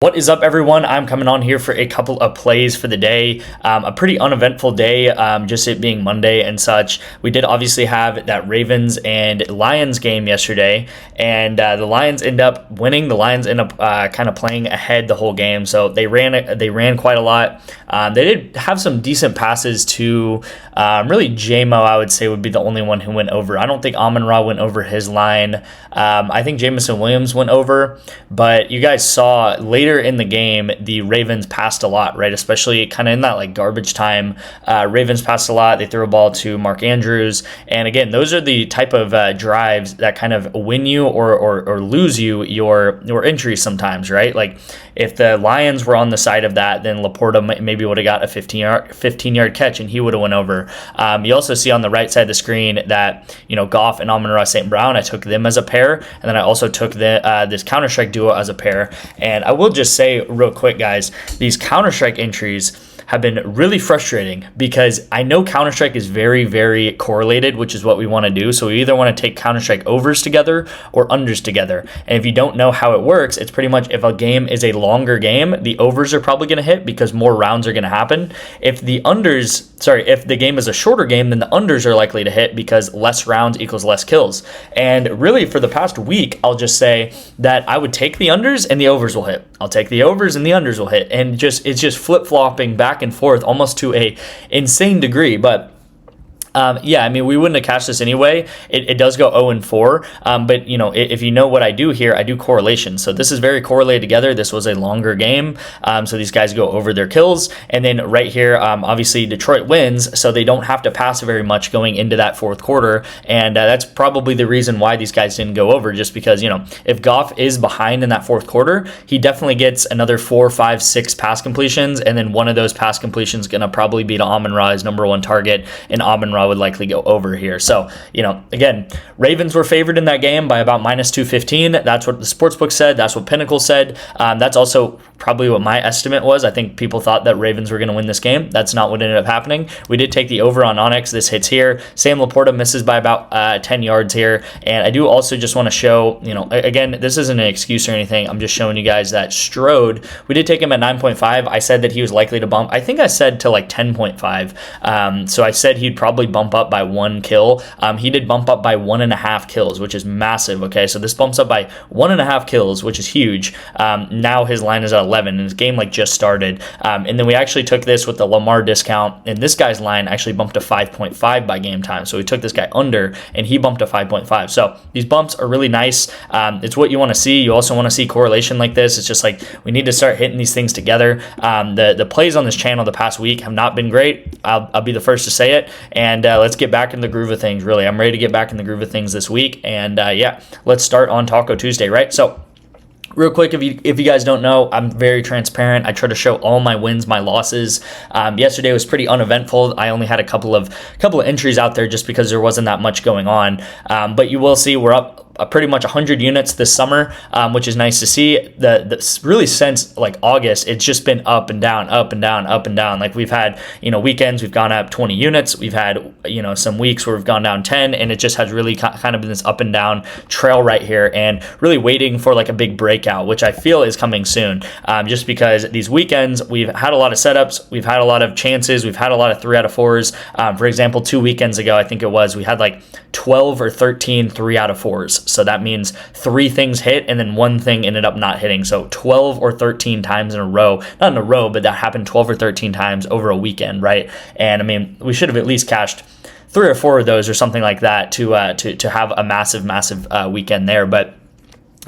What is up, everyone? I'm coming on here for a couple of plays for the day. A pretty uneventful day, just it being Monday and such. We did obviously have that Ravens and Lions game yesterday, and the Lions end up winning. The Lions end up kind of playing ahead the whole game, so they ran quite a lot. They did have some decent passes to really J-Mo, I would say, would be the only one who went over. I don't think Amon-Ra went over his line. I think Jamison Williams went over, but you guys saw later in the game, the Ravens passed a lot, right? Especially kind of in that like garbage time. Ravens passed a lot. They threw a ball to Mark Andrews. And again, those are the type of drives that kind of win you or lose you your entries sometimes, right? Like if the Lions were on the side of that, then Laporta maybe would have got a 15-yard catch and he would have went over. You also see on the right side of the screen that, Goff and Amon-Ra St. Brown, I took them as a pair. And then I also took this Counter-Strike duo as a pair. And I will just say real quick, guys, these Counter-Strike entries have been really frustrating because I know Counter-Strike is very, very correlated, which is what we want to do. So we either want to take Counter-Strike overs together or unders together. And if you don't know how it works, it's pretty much if a game is a longer game, the overs are probably going to hit because more rounds are going to happen. If the game is a shorter game, then the unders are likely to hit because less rounds equals less kills. And really for the past week, I'll just say that I would take the unders and the overs will hit. I'll take the overs and the unders will hit. And it's just flip-flopping back and forth almost to a insane degree. But we wouldn't have cashed this anyway. It does go 0-4, but if you know what I do here, I do correlation. So this is very correlated together. This was a longer game, so these guys go over their kills, and then right here, obviously Detroit wins, so they don't have to pass very much going into that fourth quarter, and that's probably the reason why these guys didn't go over. Just because if Goff is behind in that fourth quarter, he definitely gets another 4, 5, 6 pass completions, and then one of those pass completions is gonna probably be to Amon-Ra, his number one target, and Amon-Ra would likely go over here. So, again, Ravens were favored in that game by about -215. That's what the sportsbook said. That's what Pinnacle said. That's also probably what my estimate was. I think people thought that Ravens were going to win this game. That's not what ended up happening. We did take the over on ONYX. This hits here. Sam Laporta misses by about 10 yards here. And I do also just want to show, again, this isn't an excuse or anything. I'm just showing you guys that Strode, we did take him at 9.5. I said that he was likely to bump. I think I said to like 10.5. So I said he'd probably bump up by 1 kill. He did bump up by 1.5 kills, which is massive. Okay, so this bumps up by 1.5 kills, which is huge. Now his line is at 11, and his game just started. And then we actually took this with the Lamar discount, and this guy's line actually bumped to 5.5 by game time. So we took this guy under, and he bumped to 5.5. So these bumps are really nice. It's what you want to see. You also want to see correlation like this. It's just like we need to start hitting these things together. The plays on this channel the past week have not been great. I'll be the first to say it. And let's get back in the groove of things, really. I'm ready to get back in the groove of things this week. And let's start on Taco Tuesday, right? So real quick, if you guys don't know, I'm very transparent. I try to show all my wins, my losses. Yesterday was pretty uneventful. I only had a couple of entries out there just because there wasn't that much going on. But you will see we're up pretty much 100 units this summer, which is nice to see. The really since like August, it's just been up and down, up and down, up and down. Like we've had weekends we've gone up 20 units. We've had some weeks where we've gone down 10, and it just has really kind of been this up and down trail right here, and really waiting for like a big breakout, which I feel is coming soon. Just because these weekends we've had a lot of setups, we've had a lot of chances, we've had a lot of 3 out of 4s. For example, 2 weekends ago, I think it was, we had like 12 or 13 3 out of 4s. So that means 3 things hit and then 1 thing ended up not hitting. So 12 or 13 times in a row, not in a row, but that happened 12 or 13 times over a weekend, right? And I mean, we should have at least cashed 3 or 4 of those or something like that to have a massive weekend there. But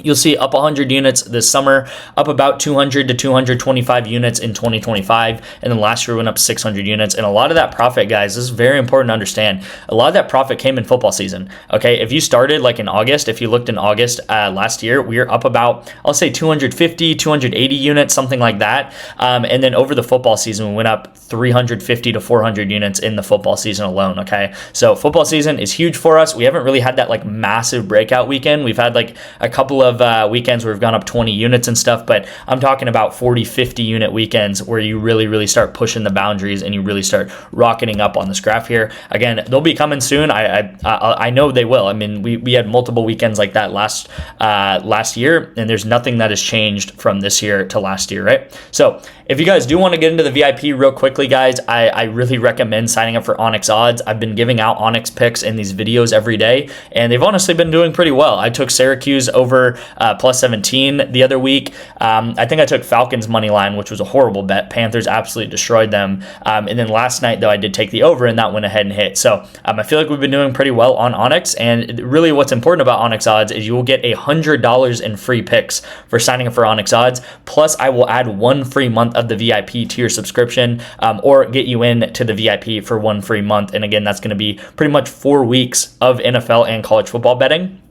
you'll see up 100 units this summer, up about 200 to 225 units in 2025, and then last year we went up 600 units. And a lot of that profit, guys, this is very important to understand. A lot of that profit came in football season. Okay, if you started like in August, if you looked in August last year, we were up about, I'll say 250, 280 units, something like that. And then over the football season, we went up 350 to 400 units in the football season alone. Okay, so football season is huge for us. We haven't really had that like massive breakout weekend. We've had like a couple couple of weekends where we've gone up 20 units and stuff, but I'm talking about 40, 50 unit weekends where you really start pushing the boundaries and you really start rocketing up on this graph here. Again, they'll be coming soon. I know they will. I mean, we had multiple weekends like that last year, and there's nothing that has changed from this year to last year, right? So if you guys do want to get into the VIP real quickly, guys, I really recommend signing up for ONYX odds. I've been giving out ONYX picks in these videos every day, and they've honestly been doing pretty well. I took Syracuse over plus 17 the other week. I think I took Falcons money line, which was a horrible bet. Panthers absolutely destroyed them. And then last night, though, I did take the over, and that went ahead and hit. So I feel like we've been doing pretty well on ONYX, and really what's important about ONYX odds is you will get $100 in free picks for signing up for ONYX odds. Plus, I will add 1 free month of the VIP to your subscription, or get you in to the VIP for 1 free month. And again, that's going to be pretty much 4 weeks of NFL and college football betting.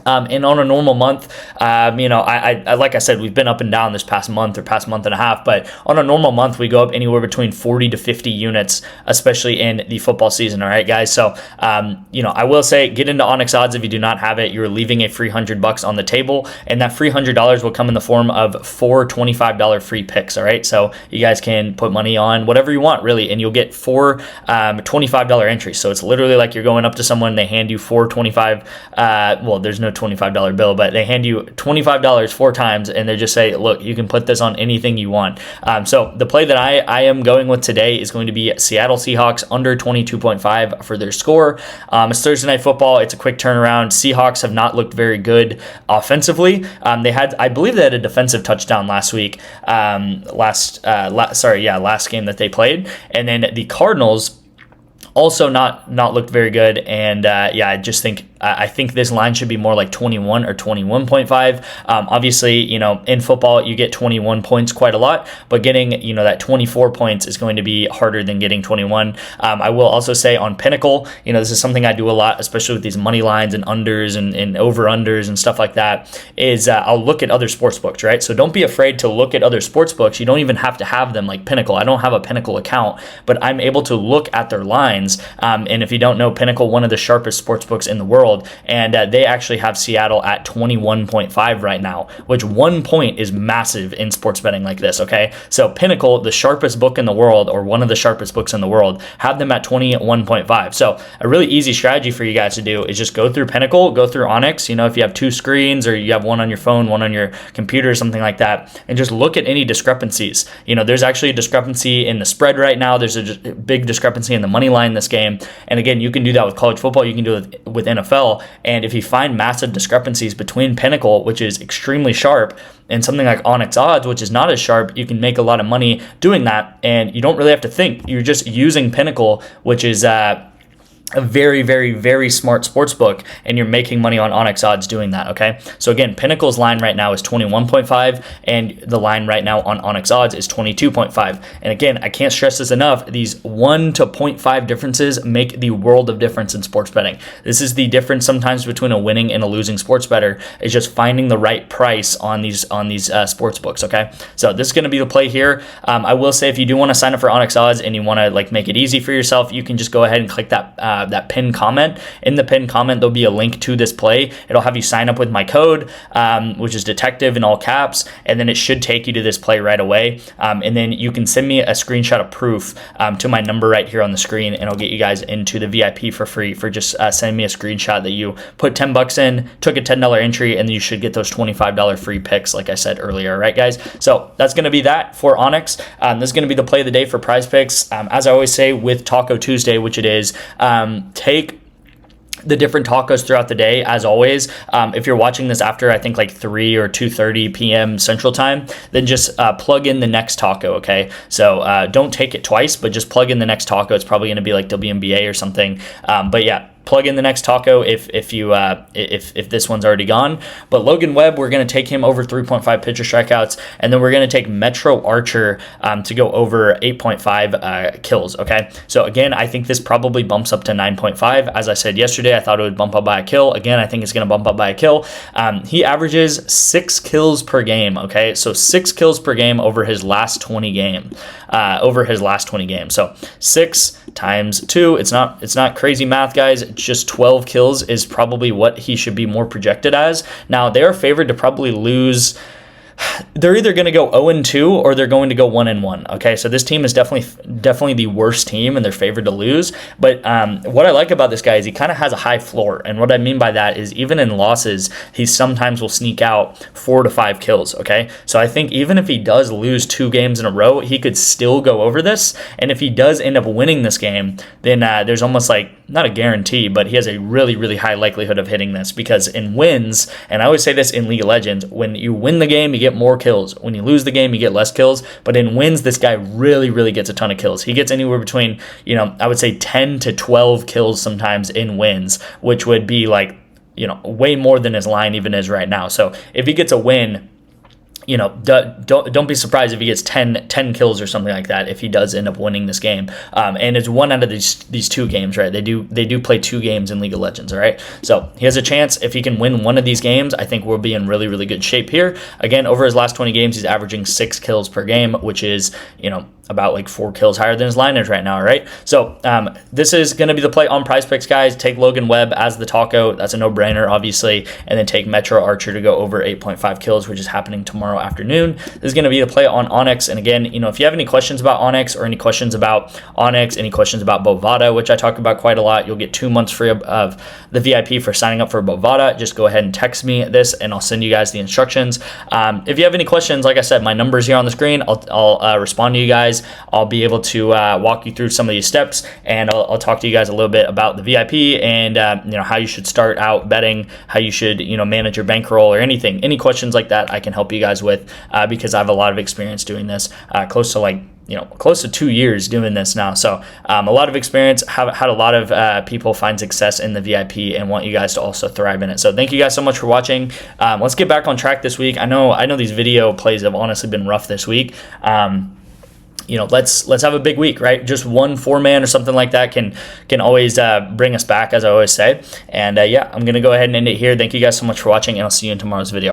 And on a normal month, I like I said, we've been up and down this past month or past month and a half, but on a normal month, we go up anywhere between 40 to 50 units, especially in the football season. All right, guys. So, I will say, get into ONYX odds. If you do not have it, you're leaving a free $100 on the table, and that free $100 will come in the form of 4 $25 free picks. All right. So you guys can put money on whatever you want, really, and you'll get 4 $25 entries. So it's literally like you're going up to someone, they hand you 4 $25. There's no $25 bill, but they hand you $25 4 times, and they just say, look, you can put this on anything you want. So the play that I am going with today is going to be Seattle Seahawks under 22.5 for their score. It's Thursday Night Football. It's a quick turnaround. Seahawks have not looked very good offensively. I believe they had a defensive touchdown last week, last game that they played. And then the Cardinals also not looked very good, and I think this line should be more like 21 or 21.5. Obviously, in football you get 21 points quite a lot, but getting that 24 points is going to be harder than getting 21. I will also say on Pinnacle, this is something I do a lot, especially with these money lines and unders and over unders and stuff like that. Is I'll look at other sports books, right? So don't be afraid to look at other sports books. You don't even have to have them like Pinnacle. I don't have a Pinnacle account, but I'm able to look at their lines. And if you don't know, Pinnacle, one of the sharpest sports books in the world, and they actually have Seattle at 21.5 right now, which 1 point is massive in sports betting like this, okay? So Pinnacle, the sharpest book in the world, or one of the sharpest books in the world, have them at 21.5. So a really easy strategy for you guys to do is just go through Pinnacle, go through ONYX, if you have 2 screens, or you have one on your phone, one on your computer, or something like that, and just look at any discrepancies. There's actually a discrepancy in the spread right now. There's a big discrepancy in the money line this game. And again, you can do that with college football. You can do it with NFL. And if you find massive discrepancies between Pinnacle, which is extremely sharp, and something like ONYX odds, which is not as sharp, you can make a lot of money doing that. And you don't really have to think. You're just using Pinnacle, which is a very, very, very smart sports book, and you're making money on ONYX odds doing that, okay? So again, Pinnacle's line right now is 21.5, and the line right now on ONYX odds is 22.5. And again, I can't stress this enough, these 1 to 0.5 differences make the world of difference in sports betting. This is the difference sometimes between a winning and a losing sports bettor, is just finding the right price on these sports books, okay? So this is going to be the play here. I will say, if you do want to sign up for ONYX odds and you want to make it easy for yourself, you can just go ahead and click that pinned comment. In the pinned comment, there'll be a link to this play. It'll have you sign up with my code, which is detective in all caps, and then it should take you to this play right away. And then you can send me a screenshot of proof to my number right here on the screen, and I'll get you guys into the VIP for free for just sending me a screenshot that you put $10 in, took a $10 entry, and you should get those $25 free picks, like I said earlier. All right, guys? So that's going to be that for ONYX. This is going to be the play of the day for Prizepicks. As I always say with Taco Tuesday, which it is, take the different tacos throughout the day, as always. If you're watching this after, I think 3 or 2:30 p.m. Central Time, then just plug in the next taco, okay? So don't take it twice, but just plug in the next taco. It's probably going to be like WNBA or something. But yeah, plug in the next taco if this one's already gone. But Logan Webb, we're going to take him over 3.5 pitcher strikeouts, and then we're going to take Metro Archer to go over 8.5 kills, okay? So again, I think this probably bumps up to 9.5. As I said yesterday, I thought it would bump up by a kill. Again, I think it's going to bump up by a kill. He averages 6 kills per game, okay? So 6 kills per game over his last 20 games. So 6 times 2, it's not crazy math, guys. just 12 kills is probably what he should be more projected as. Now, they are favored to probably lose. They're either going to go 0-2 or they're going to go 1-1. Okay, so this team is definitely the worst team, and they're favored to lose. But what I like about this guy is he kind of has a high floor, and what I mean by that is even in losses, he sometimes will sneak out 4 to 5 kills. Okay, so I think even if he does lose 2 games in a row, he could still go over this. And if he does end up winning this game, then there's almost like not a guarantee, but he has a really, really high likelihood of hitting this, because in wins, and I always say this in League of Legends, when you win the game, you get more kills. When you lose the game, you get less kills. But in wins, this guy really, really gets a ton of kills. He gets anywhere between, I would say 10 to 12 kills sometimes in wins, which would be like, way more than his line even is right now. So if he gets a win, don't be surprised if he gets 10 kills or something like that if he does end up winning this game. And it's one out of these 2 games, right? They do play 2 games in League of Legends, all right? So he has a chance. If he can win one of these games, I think we'll be in really, really good shape here. Again, over his last 20 games, he's averaging 6 kills per game, which is, about like 4 kills higher than his line is right now, all right? So this is going to be the play on Prizepicks, guys. Take Logan Webb as the taco. That's a no-brainer, obviously. And then take Metro Archer to go over 8.5 kills, which is happening tomorrow afternoon. This is going to be the play on ONYX. And again, if you have any questions about ONYX or any questions about ONYX, any questions about Bovada, which I talk about quite a lot, you'll get 2 months free of the VIP for signing up for Bovada. Just go ahead and text me this, and I'll send you guys the instructions. If you have any questions, like I said, my number's here on the screen. I'll respond to you guys. I'll be able to walk you through some of these steps, and I'll talk to you guys a little bit about the VIP and how you should start out betting, how you should manage your bankroll or anything. Any questions like that, I can help you guys with because I have a lot of experience doing this, close to 2 years doing this now. So a lot of experience, have had a lot of people find success in the VIP and want you guys to also thrive in it. So thank you guys so much for watching. Let's get back on track this week. I know these video plays have honestly been rough this week. Let's have a big week, right? Just one 4-man or something like that can always bring us back, as I always say. And I'm going to go ahead and end it here. Thank you guys so much for watching, and I'll see you in tomorrow's video.